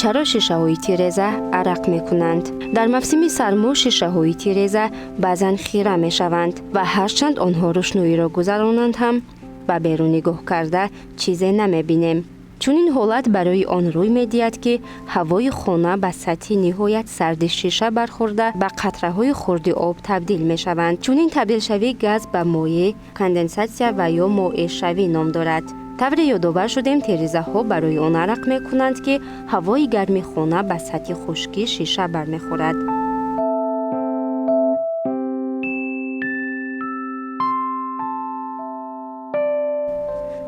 چرا شیشه‌های تیره‌زه عرق می‌کنند؟ در موسم سرما شیشه‌های تیره‌زه بعضاً خیره می‌شوند و هرچند آنها روشنایی را گذرانند هم به بیرون نگاه کرده چیزی نمی‌بینیم. چون این حالت برای آن روی می‌دهد که هوای خانه به سطح نهایت سرد شیشه برخورده به قطره‌های خرد آب تبدیل می‌شوند. چون این تبدیل شوی گاز به مایع کاندنساسیا و یا مائع شوی نام دارد. طور یادآور شدیم تیره‌زه ها برای آن عرق می‌کنند که هوای گرم خانه به سطح خشکی شیشه برمی‌خورد.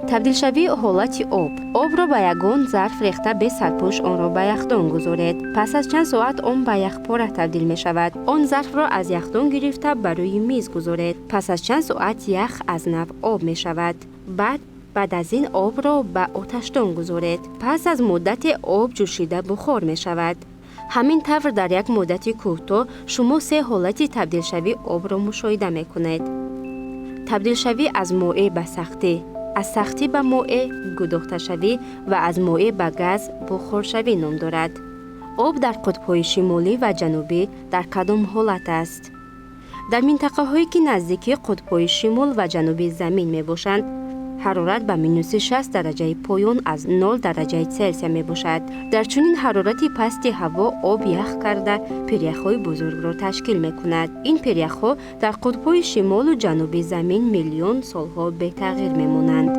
تبدیل شوی حالت آب را به یگان ظرف ریخته به سرپوش آن را به یخدان گذارید. پس از چند ساعت آن به یخپاره تبدیل می شود. آن ظرف را از یخدان گرفته بروی میز گذارید. پس از چند ساعت یخ از نو آب می شود. بعد از این آب را به آتشدان گذارید. پس از مدت آب جوشیده بخار می شود. همین طور در یک مدت کوتاه شما 3 حالت تبدیل شوی آب را مشاهده می کنید. تبدیل شوی از مائع به سختی، از سختی به مائع گداخته شوی و از مائع به گاز بخار شوی نام دارد. آب در قطب‌های شمالی و جنوبی در کدام حالت است؟ در منطقه هایی که نزدیکی قطب‌های شمال و جنوبی زمین می باشند، حرارت به مینوس 60 درجه پایان از 0 درجه سلسیوس می باشد. در چنین حرارتی پست هوا آب یخ کرده پریخ‌های بزرگ را تشکیل می کند. این پریخ‌ها در قطب‌های شمال و جنوبی زمین میلیون سالها به تغییر می مانند.